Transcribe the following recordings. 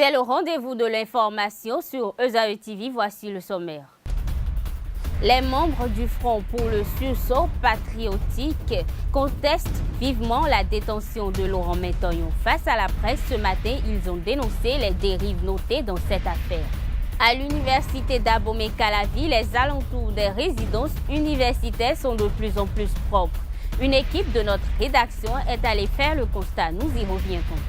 C'est le rendez-vous de l'information sur ESAE TV. Voici le sommaire. Les membres du Front pour le sursaut patriotique contestent vivement la détention de Laurent Mentoyon. Face à la presse ce matin, ils ont dénoncé les dérives notées dans cette affaire. À l'université d'Abomey-Calavi, les alentours des résidences universitaires sont de plus en plus propres. Une équipe de notre rédaction est allée faire le constat. Nous y reviendrons.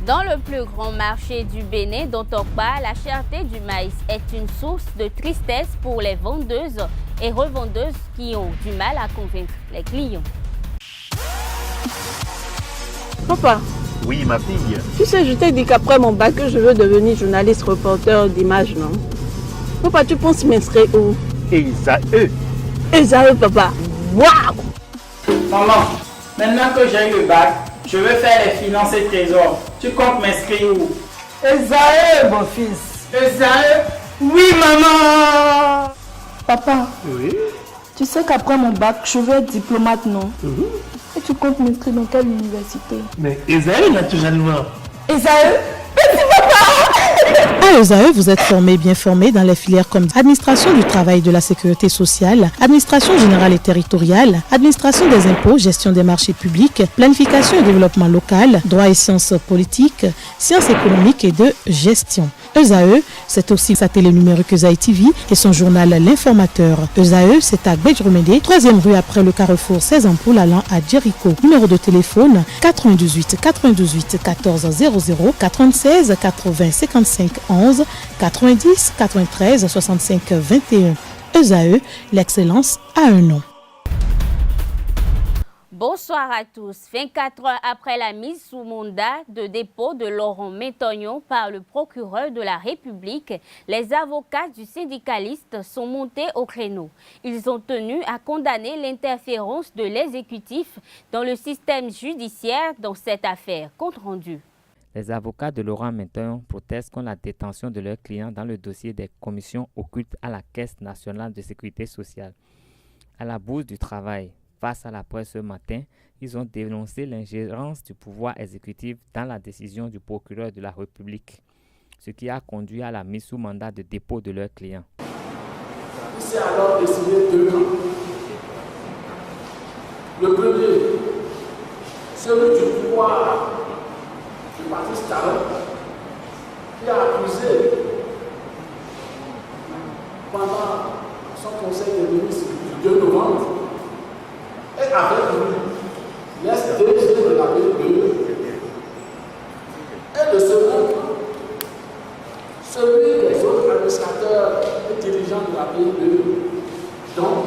Dans le plus grand marché du Bénin, d'Ontokpa, la cherté du maïs est une source de tristesse pour les vendeuses et revendeuses qui ont du mal à convaincre les clients. Papa. Oui, ma fille. Tu sais, je t'ai dit qu'après mon bac, je veux devenir journaliste reporter d'images, non? Papa, tu penses m'inscrire où? ESAE. ESAE, papa. Waouh! Maman, maintenant que j'ai eu le bac, je veux faire les finances et trésors. Tu comptes m'inscrire où? ESAE, mon fils. ESAE? Oui, maman! Papa, Oui. tu sais qu'après mon bac, je veux être diplomate, non? Et tu comptes m'inscrire dans quelle université? Mais ESAE, naturellement. ESAE? À ESAE, vous êtes bien formé dans les filières comme administration du travail et de la sécurité sociale, administration générale et territoriale, administration des impôts, gestion des marchés publics, planification et développement local, droit et sciences politiques, sciences économiques et de gestion. ESAE, c'est aussi sa télé numérique ESAE TV et son journal L'Informateur. ESAE, c'est à Bédjoumédé, 3e rue après le carrefour 16 ampoules allant à Jericho. Numéro de téléphone 98 98 14 00 96 80 55 11 90 93 65 21. ESAE, l'excellence a un nom. Bonsoir à tous. 24 heures après la mise sous mandat de dépôt de Laurent Mentoyon par le procureur de la République, les avocats du syndicaliste sont montés au créneau. Ils ont tenu à condamner l'interférence de l'exécutif dans le système judiciaire dans cette affaire. Compte rendu. Les avocats de Laurent Mentoyon protestent contre la détention de leurs clients dans le dossier des commissions occultes à la Caisse nationale de sécurité sociale. À la Bourse du travail, face à la presse ce matin, ils ont dénoncé l'ingérence du pouvoir exécutif dans la décision du procureur de la République, ce qui a conduit à la mise sous mandat de dépôt de leurs clients. Il s'est alors décidé deux camps. Le premier, celui du pouvoir du parti Stalin, qui a accusé pendant son conseil des ministres du 2 novembre et avec lui l'SDG de la BPE. Et le second, celui des autres administrateurs et dirigeants de la BPE, dont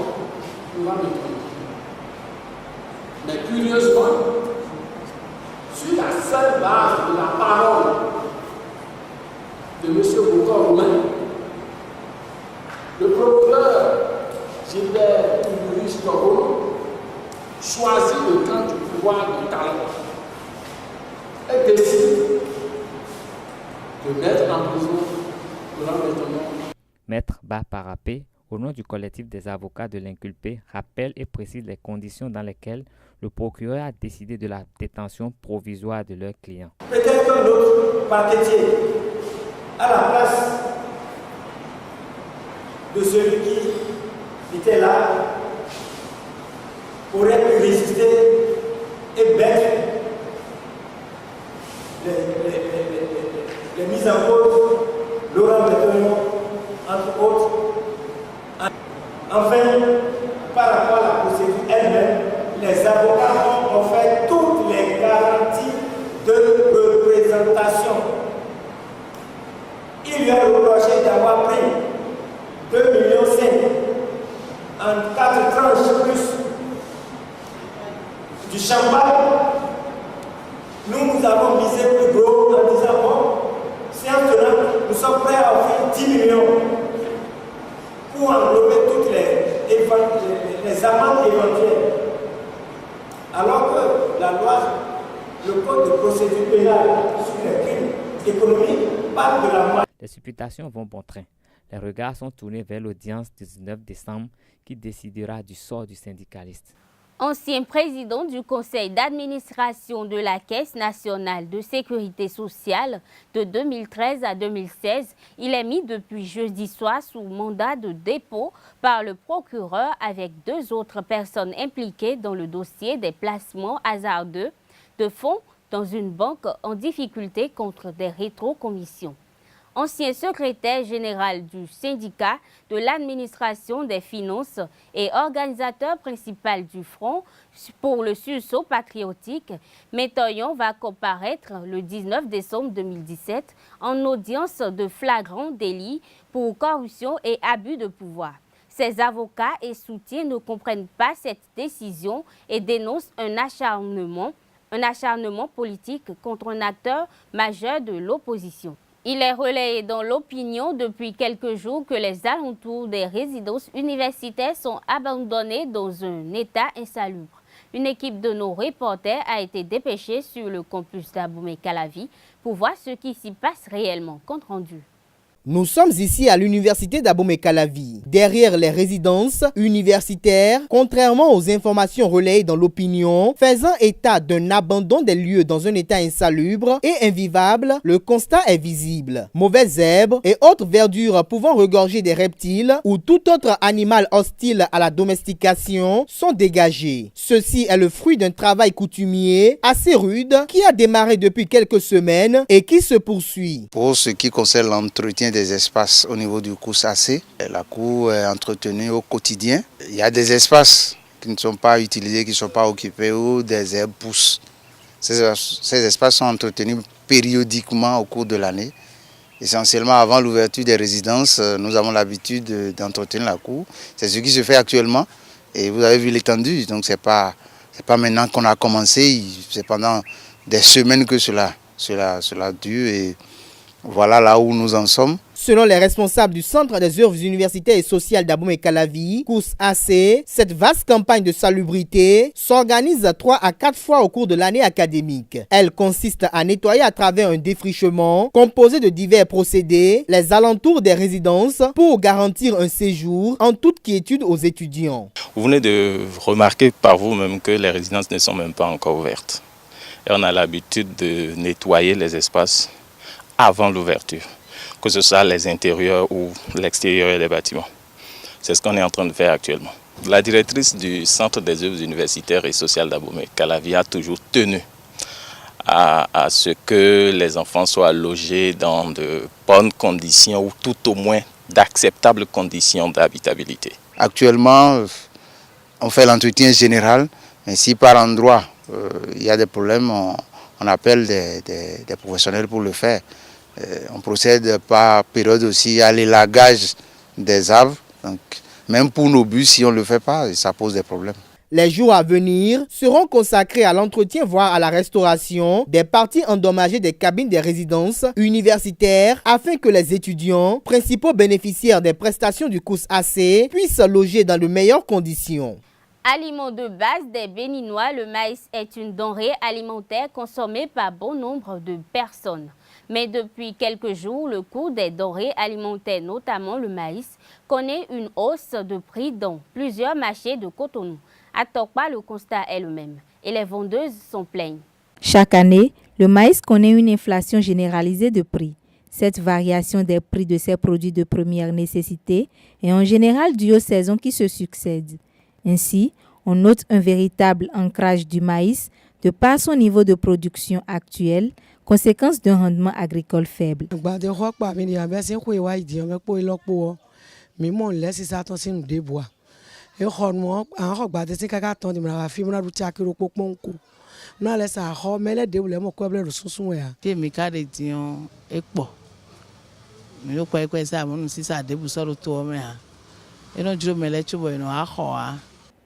Laurent Mentoyon. Mais curieusement, sur la seule base de la parole de M. Boucor-Romain, le procureur Gilbert Toro choisit le camp du pouvoir du talent et décide de mettre en prison Laurent Mentoyon. Maître Baparapé, au nom du collectif des avocats de l'inculpé, rappelle et précise les conditions dans lesquelles le procureur a décidé de la détention provisoire de leurs clients. Peut-être qu'un autre parquetier, à la place de celui qui était là, aurait pu résister et battre les mises en cause, Laurent Mentoyon, entre autres. Enfin, par rapport à la procédure elle-même, les avocats ont offert toutes les garanties de représentation. Il lui a reproché d'avoir pris 2,5 millions en 4 tranches plus du champagne. Nous avons misé plus gros en disant bon, séance tenante, nous sommes prêts à offrir 10 millions pour englober toutes les amendes éventuelles. Alors que la loi, le code de procédure pénale sur les crimes économiques parle de la mort. Les supputations vont bon train. Les regards sont tournés vers l'audience du 19 décembre qui décidera du sort du syndicaliste. Ancien président du conseil d'administration de la Caisse nationale de sécurité sociale de 2013 à 2016, il est mis depuis jeudi soir sous mandat de dépôt par le procureur avec 2 autres personnes impliquées dans le dossier des placements hasardeux de fonds dans une banque en difficulté contre des rétrocommissions. Ancien secrétaire général du syndicat de l'administration des finances et organisateur principal du Front pour le sursaut patriotique, Métoyon va comparaître le 19 décembre 2017 en audience de flagrant délit pour corruption et abus de pouvoir. Ses avocats et soutiens ne comprennent pas cette décision et dénoncent un acharnement politique contre un acteur majeur de l'opposition. Il est relayé dans l'opinion depuis quelques jours que les alentours des résidences universitaires sont abandonnés dans un état insalubre. Une équipe de nos reporters a été dépêchée sur le campus d'Abomey-Calavi pour voir ce qui s'y passe réellement. Compte rendu. Nous sommes ici à l'université d'Abomey-Calavi. Derrière les résidences universitaires, contrairement aux informations relayées dans l'opinion, faisant état d'un abandon des lieux dans un état insalubre et invivable, le constat est visible. Mauvaises herbes et autres verdures pouvant regorger des reptiles ou tout autre animal hostile à la domestication sont dégagées. Ceci est le fruit d'un travail coutumier assez rude qui a démarré depuis quelques semaines et qui se poursuit. Pour ce qui concerne l'entretien des espaces au niveau du cours AC. La cour est entretenue au quotidien. Il y a des espaces qui ne sont pas utilisés, qui ne sont pas occupés où des herbes poussent. Ces espaces sont entretenus périodiquement au cours de l'année. Essentiellement avant l'ouverture des résidences, nous avons l'habitude d'entretenir la cour. C'est ce qui se fait actuellement et vous avez vu l'étendue. Donc c'est pas maintenant qu'on a commencé, c'est pendant des semaines que cela dure et voilà là où nous en sommes. Selon les responsables du Centre des œuvres universitaires et sociales d'Abomey-Calavi, COUS AC, cette vaste campagne de salubrité s'organise 3 à 4 fois au cours de l'année académique. Elle consiste à nettoyer à travers un défrichement composé de divers procédés les alentours des résidences pour garantir un séjour en toute quiétude aux étudiants. Vous venez de remarquer par vous-même que les résidences ne sont même pas encore ouvertes. Et on a l'habitude de nettoyer les espaces avant l'ouverture, que ce soit les intérieurs ou l'extérieur des bâtiments. C'est ce qu'on est en train de faire actuellement. La directrice du Centre des œuvres universitaires et sociales d'Abomey-Calavi a toujours tenu à ce que les enfants soient logés dans de bonnes conditions ou tout au moins d'acceptables conditions d'habitabilité. Actuellement, on fait l'entretien général, mais si par endroit il y a des problèmes, on appelle des professionnels pour le faire. On procède par période aussi à l'élagage des arbres. Donc, même pour nos bus, si on ne le fait pas, ça pose des problèmes. Les jours à venir seront consacrés à l'entretien, voire à la restauration des parties endommagées des cabines des résidences universitaires afin que les étudiants, principaux bénéficiaires des prestations du COUS AC, puissent loger dans de meilleures conditions. Aliment de base des Béninois, le maïs est une denrée alimentaire consommée par bon nombre de personnes. Mais depuis quelques jours, le coût des denrées alimentaires, notamment le maïs, connaît une hausse de prix dans plusieurs marchés de Cotonou. À Tokpa, le constat est le même et les vendeuses s'en plaignent. Chaque année, le maïs connaît une inflation généralisée de prix. Cette variation des prix de ces produits de première nécessité est en général due aux saisons qui se succèdent. Ainsi, on note un véritable ancrage du maïs de par son niveau de production actuel, conséquence d'un rendement agricole faible.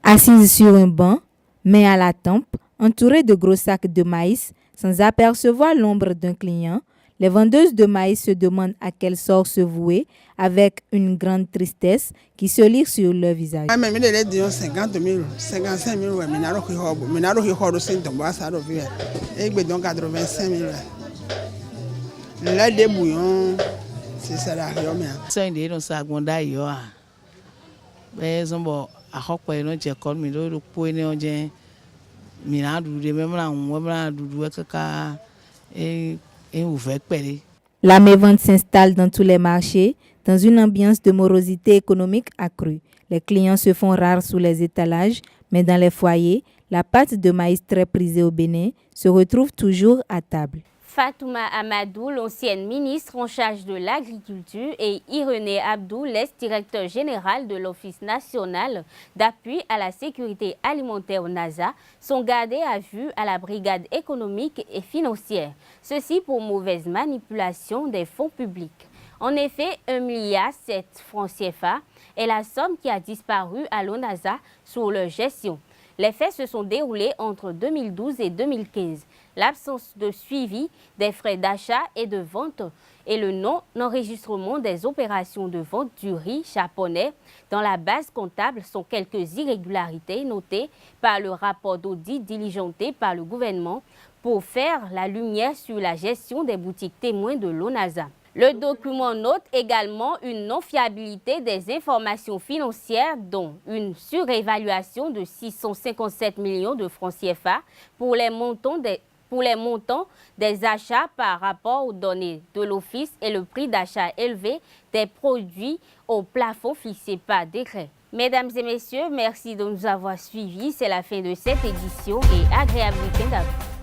Assise sur un banc, main à la tempe, entourée de gros sacs de maïs, sans apercevoir l'ombre d'un client, les vendeuses de maïs se demandent à quel sort se vouer avec une grande tristesse qui se lit sur leur visage. 50 000, 55 000, donc 85 000. Le lait de bouillon, c'est ça la La mévente s'installe dans tous les marchés, dans une ambiance de morosité économique accrue. Les clients se font rares sous les étalages, mais dans les foyers, la pâte de maïs très prisée au Bénin se retrouve toujours à table. Fatouma Amadou, l'ancienne ministre en charge de l'agriculture, et Irénée Abdou, l'ex-directeur général de l'Office national d'appui à la sécurité alimentaire NASA, sont gardés à vue à la brigade économique et financière. Ceci pour mauvaise manipulation des fonds publics. En effet, 1,7 milliard francs CFA est la somme qui a disparu à l'ONASA sous leur gestion. Les faits se sont déroulés entre 2012 et 2015. L'absence de suivi des frais d'achat et de vente et le non-enregistrement des opérations de vente du riz japonais dans la base comptable sont quelques irrégularités notées par le rapport d'audit diligenté par le gouvernement pour faire la lumière sur la gestion des boutiques témoins de l'ONASA. Le document note également une non-fiabilité des informations financières, dont une surévaluation de 657 millions de francs CFA pour les montants des achats par rapport aux données de l'Office et le prix d'achat élevé des produits au plafond fixé par décret. Mesdames et messieurs, merci de nous avoir suivis. C'est la fin de cette édition et agréable week-end à vous.